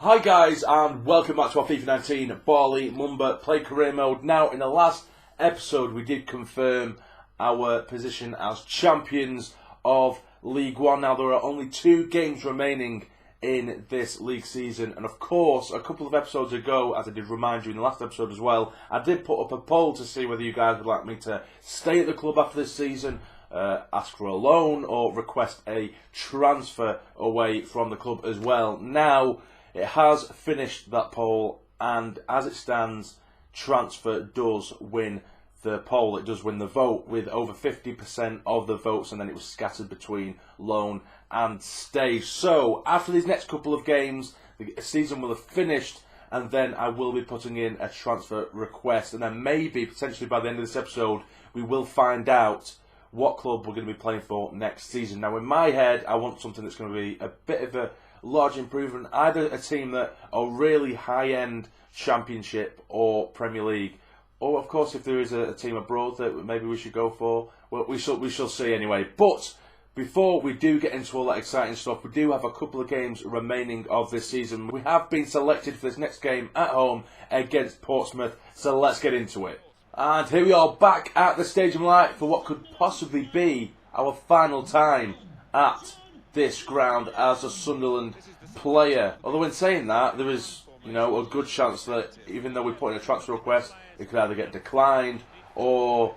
Hi guys, and welcome back to our FIFA 19 Bali Mumba play career mode. Now, in the last episode we did confirm our position as champions of League One. Now, there are only 2 games remaining in this league season, and of course a couple of episodes ago, as I did remind you in the last episode as well, I did put up a poll to see whether you guys would like me to stay at the club after this season, ask for a loan, or request a transfer away from the club as well. Now, it has finished that poll, and as it stands, transfer does win the poll. It does win the vote with over 50% of the votes, and then it was scattered between loan and stay. So after these next couple of games, the season will have finished, and then I will be putting in a transfer request, and then maybe potentially by the end of this episode we will find out what club we're going to be playing for next season. Now, in my head, I want something that's going to be a bit of a large improvement, either a team that are really high-end Championship or Premier League, or of course if there is a team abroad that maybe we should go for. Well, we shall see anyway. But before we do get into all that exciting stuff, we do have a couple of games remaining of this season. We have been selected for this next game at home against Portsmouth, so let's get into it. And here we are back at the Stadium Light for what could possibly be our final time at this ground as a Sunderland player. Although in saying that, there is, a good chance that even though we put in a transfer request, it could either get declined, or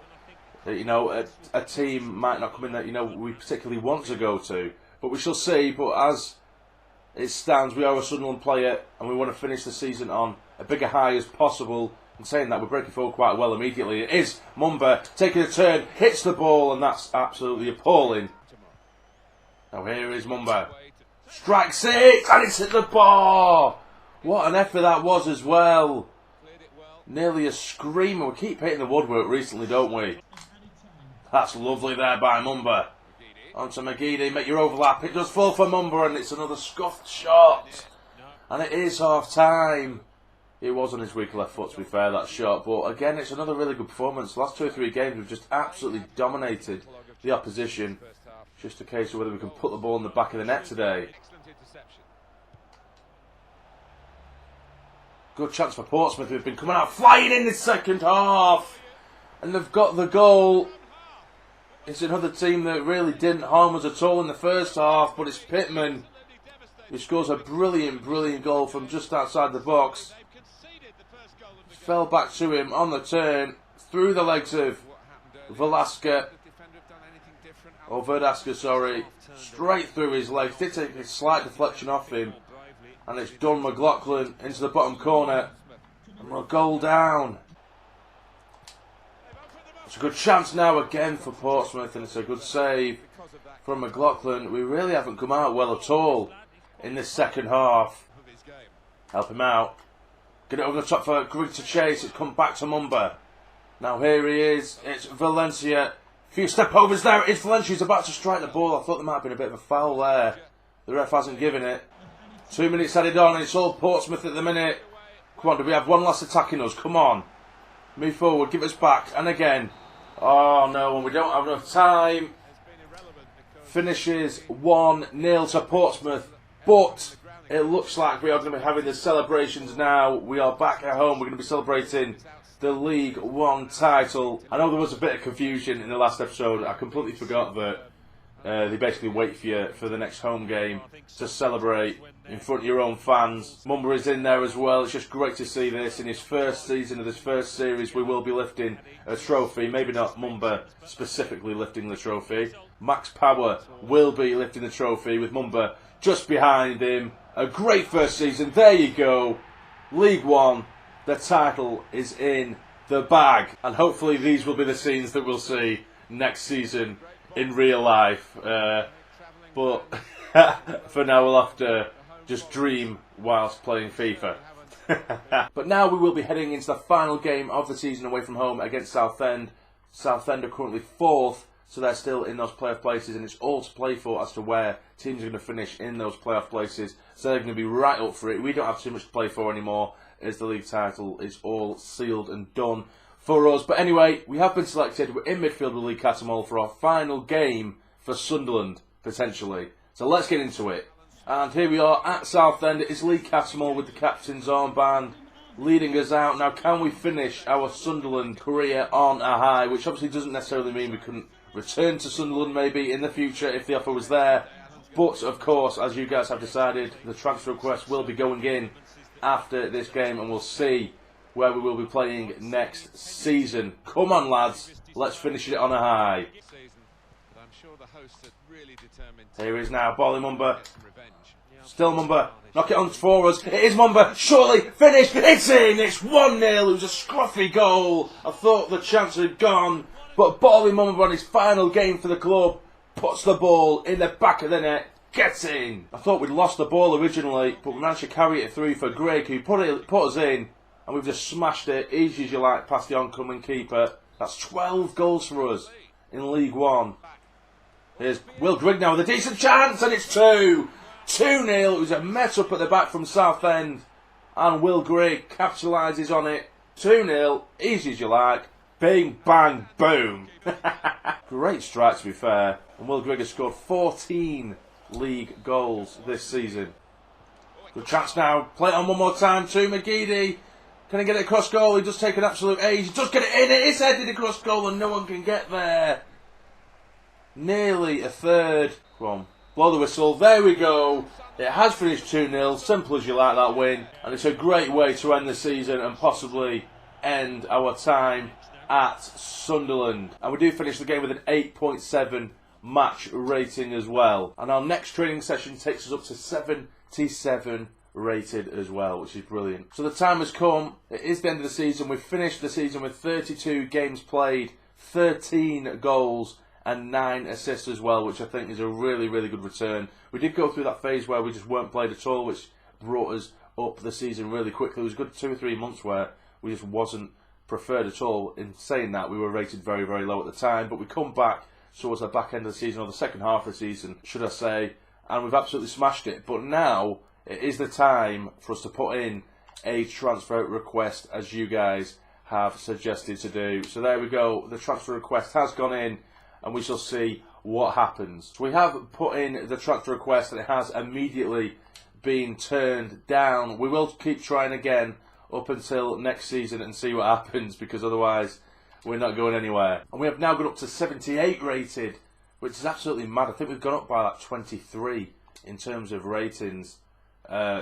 a team might not come in that we particularly want to go to. But we shall see. But as it stands, we are a Sunderland player, and we want to finish the season on a bigger high as possible. And saying that, we're breaking forward quite well immediately. It is Mumba taking a turn, hits the ball, and that's absolutely appalling. Now here is Mumba. Strikes it, and it's hit the bar. What an effort that was as well. Nearly a screamer. We keep hitting the woodwork recently, don't we? That's lovely there by Mumba. On to McGeady, make your overlap. It does fall for Mumba, and it's another scuffed shot. And it is half time. It was on his weak left foot, to be fair, that shot. But again, it's another really good performance. The last 2 or 3 games, we've just absolutely dominated the opposition. Just a case of whether we can put the ball in the back of the net today. Good chance for Portsmouth, who've been coming out flying in the second half. And they've got the goal. It's another team that really didn't harm us at all in the first half, but it's Pittman who scores a brilliant goal from just outside the box. Fell back to him on the turn, through the legs of Verdasco, sorry, straight through his legs. Did take a slight deflection off him, and it's done McLaughlin into the bottom corner, and we're a goal down. It's a good chance now again for Portsmouth, and it's a good save from McLaughlin. We really haven't come out well at all in this second half. Help him out. Get it over the top for Grigg to chase. It's come back to Mumba. Now here he is. It's Valencia. Few step overs there. It's Valencia. He's about to strike the ball. I thought there might have been a bit of a foul there. The ref hasn't given it. 2 minutes added on, and it's all Portsmouth at the minute. Come on, do we have one last attacking us? Come on. Move forward. Give us back. And again. Oh no, and we don't have enough time. Finishes 1-0 to Portsmouth. But it looks like we are going to be having the celebrations now. We are back at home. We're going to be celebrating the League One title. I know there was a bit of confusion in the last episode. I completely forgot that they basically wait for you for the next home game to celebrate in front of your own fans. Mumba is in there as well. It's just great to see this. In his first season of this first series, we will be lifting a trophy. Maybe not Mumba specifically lifting the trophy. Max Power will be lifting the trophy with Mumba just behind him. A great first season. There you go. League One. The title is in the bag. And hopefully these will be the scenes that we'll see next season in real life. But for now we'll have to just dream whilst playing FIFA. But now we will be heading into the final game of the season away from home against Southend. Southend are currently 4th. So they're still in those playoff places, and it's all to play for as to where teams are going to finish in those playoff places. So they're going to be right up for it. We don't have too much to play for anymore, as the league title is all sealed and done for us. But anyway, we have been selected. We're in midfield with Lee Catamol for our final game for Sunderland, potentially. So let's get into it. And here we are at Southend. It is Lee Cattermole with the captain's armband leading us out. Now, can we finish our Sunderland career on a high? Which obviously doesn't necessarily mean we couldn't return to Sunderland maybe in the future if the offer was there. But, of course, as you guys have decided, the transfer request will be going in after this game, and we'll see where we will be playing next season. Come on, lads. Let's finish it on a high. Here he is now, Bali Mumba. Still Mumba. Knock it on for us. It is Mumba. Surely finished. It's in. It's 1-0. It was a scruffy goal. I thought the chance had gone. But Bali Mumba on his final game for the club puts the ball in the back of the net. Gets in. I thought we'd lost the ball originally, but we managed to carry it through for Greg, who put us in. And we've just smashed it, easy as you like, past the oncoming keeper. That's 12 goals for us in League One. Here's Will Grigg now with a decent chance, and it's 2. 2-0. It was a mess up at the back from Southend. And Will Grigg capitalises on it. 2-0, easy as you like. Bing, bang, boom. Great strike, to be fair. And Will Grigg has scored 14 league goals this season. Good chance now. Play it on one more time to McGeady. Can he get it across goal? He does take an absolute age. He does get it in. It is headed across goal and no one can get there. Nearly a third. Come on. Blow the whistle. There we go. It has finished 2-0. Simple as you like, that win. And it's a great way to end the season and possibly end our time at Sunderland. And we do finish the game with an 8.7 match rating as well. And our next training session takes us up to 77 rated as well, which is brilliant. So the time has come. It is the end of the season. We've finished the season with 32 games played, 13 goals and 9 assists as well, which I think is a really, really good return. We did go through that phase where we just weren't played at all, which brought us up the season really quickly. It was a good 2 or 3 months where we just wasn't preferred at all. In saying that, we were rated very, very low at the time, but we come back towards the back end of the season, or the second half of the season, should I say, and we've absolutely smashed it. But now it is the time for us to put in a transfer request, as you guys have suggested to do. So there we go. The transfer request has gone in, and we shall see what happens. So we have put in the transfer request, and it has immediately been turned down. We will keep trying again up until next season and see what happens, because otherwise we're not going anywhere. And we have now gone up to 78 rated, which is absolutely mad. I think we've gone up by like 23 in terms of ratings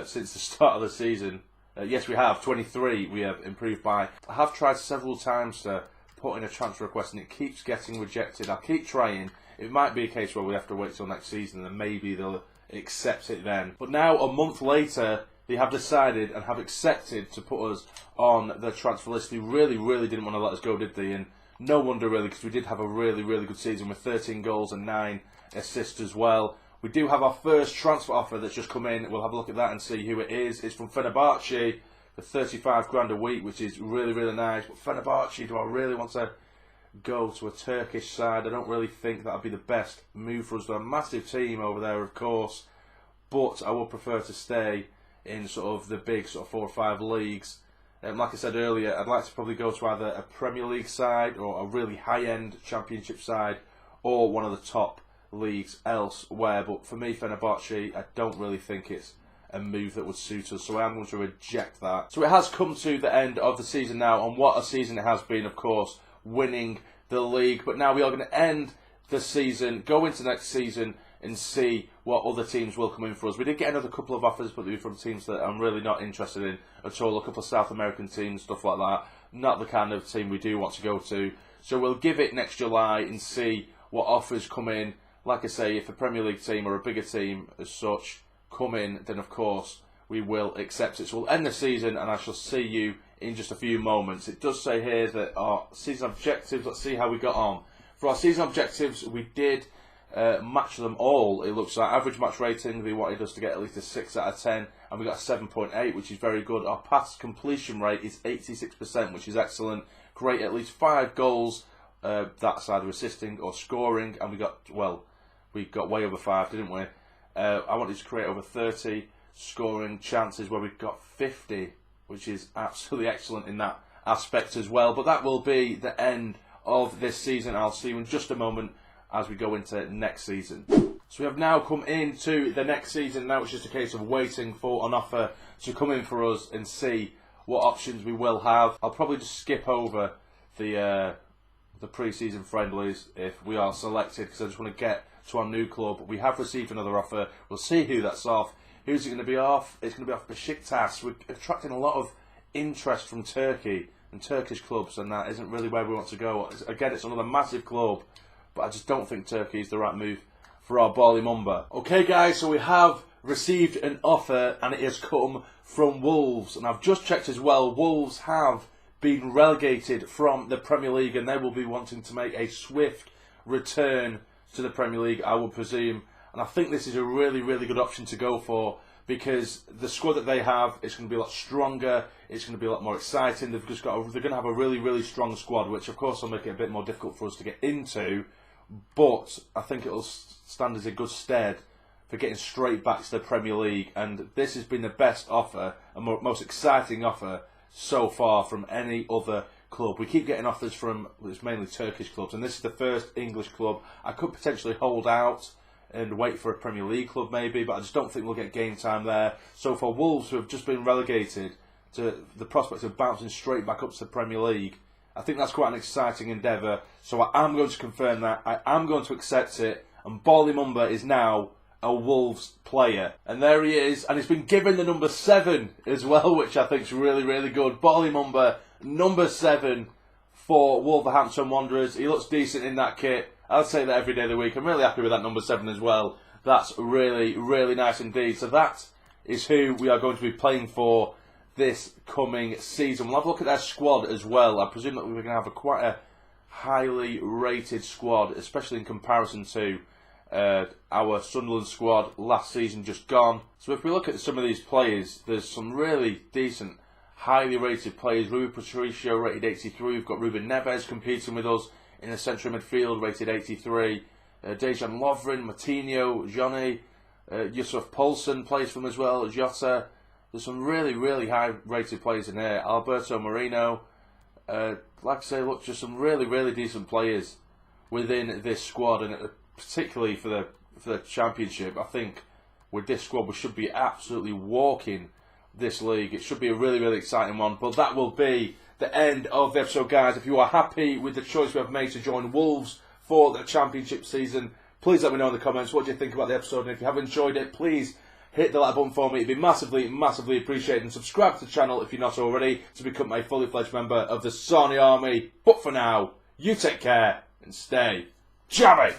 since the start of the season. Yes, we have. 23 we have improved by. I have tried several times to put in a transfer request and it keeps getting rejected. I'll keep trying. It might be a case where we have to wait till next season and maybe they'll accept it then. But now, a month later, they have decided and have accepted to put us on the transfer list. They really, really didn't want to let us go, did they? And no wonder really, because we did have a really, really good season with 13 goals and 9 assists as well. We do have our first transfer offer that's just come in. We'll have a look at that and see who it is. It's from Fenerbahce for 35 grand a week, which is really, really nice. But Fenerbahce, do I really want to go to a Turkish side? I don't really think that would be the best move for us. They're a massive team over there, of course, but I would prefer to stay in sort of the big sort of 4 or 5 leagues. Like I said earlier, I'd like to probably go to either a Premier League side or a really high-end Championship side or one of the top leagues elsewhere. But for me, Fenerbahce, I don't really think it's a move that would suit us, so I am going to reject that. So it has come to the end of the season now, and what a season it has been, of course, winning the league. But now we are going to end the season, go into next season and see what other teams will come in for us. We did get another couple of offers, but they were from teams that I'm really not interested in at all. A couple of South American teams, stuff like that. Not the kind of team we do want to go to. So we'll give it next July and see what offers come in. Like I say, if a Premier League team or a bigger team as such come in, then of course we will accept it. So we'll end the season and I shall see you in just a few moments. It does say here that our season objectives, let's see how we got on. For our season objectives, we did match them all. It looks like average match rating, they wanted us to get at least a 6 out of 10, and we got a 7.8, which is very good. Our pass completion rate is 86%, which is excellent. Great, at least 5 goals, that's either assisting or scoring, and we got way over 5, didn't we? I wanted to create over 30 scoring chances, where we've got 50, which is absolutely excellent in that aspect as well. But that will be the end of this season. I'll see you in just a moment as we go into next season. So we have now come into the next season. Now it's just a case of waiting for an offer to come in for us and see what options we will have. I'll probably just skip over the pre-season friendlies if we are selected, because I just want to get to our new club. We have received another offer. We'll see who that's off. Who's it going to be off? It's going to be off Besiktas. We're attracting a lot of interest from Turkey and Turkish clubs, and that isn't really where we want to go. Again, it's another massive club, but I just don't think Turkey is the right move for our Bali Mumba. Okay guys, so we have received an offer and it has come from Wolves, and I've just checked as well. Wolves have been relegated from the Premier League and they will be wanting to make a swift return to the Premier League, I would presume. And I think this is a really, really good option to go for, because the squad that they have is going to be a lot stronger. It's going to be a lot more exciting. They're going to have a really, really strong squad, which of course will make it a bit more difficult for us to get into. But I think it'll stand as a good stead for getting straight back to the Premier League. And this has been the best offer and most exciting offer so far from any other club. We keep getting offers from, it's mainly Turkish clubs, and this is the first English club. I could potentially hold out and wait for a Premier League club maybe, but I just don't think we'll get game time there. So for Wolves, who have just been relegated, to the prospects of bouncing straight back up to the Premier League, I think that's quite an exciting endeavour. So I am going to confirm that. I am going to accept it, and Bali Mumba is now a Wolves player. And there he is, and he's been given the number 7 as well, which I think is really, really good. Bali Mumba, number 7 for Wolverhampton Wanderers. He looks decent in that kit. I'll say that every day of the week. I'm really happy with that number 7 as well. That's really, really nice indeed. So that is who we are going to be playing for this coming season. We'll have a look at their squad as well. I presume that we're going to have quite a highly rated squad, especially in comparison to our Sunderland squad last season just gone. So if we look at some of these players, there's some really decent, highly rated players. Rui Patricio rated 83. We've got Ruben Neves competing with us in the central midfield, rated 83. Dejan Lovren, Martinho, Johnny, Yusuf Poulsen plays for them as well, Jota. There's some really, really high-rated players in here. Alberto Moreno. Like I say, look, just some really, really decent players within this squad, and particularly for the Championship. I think with this squad, we should be absolutely walking this league. It should be a really, really exciting one. But that will be the end of the episode, guys. If you are happy with the choice we have made to join Wolves for the Championship season, please let me know in the comments what do you think about the episode. And if you have enjoyed it, please hit the like button for me. It'd be massively, massively appreciated. And subscribe to the channel if you're not already to become a fully fledged member of the Sassy Army. But for now, you take care and stay jammy.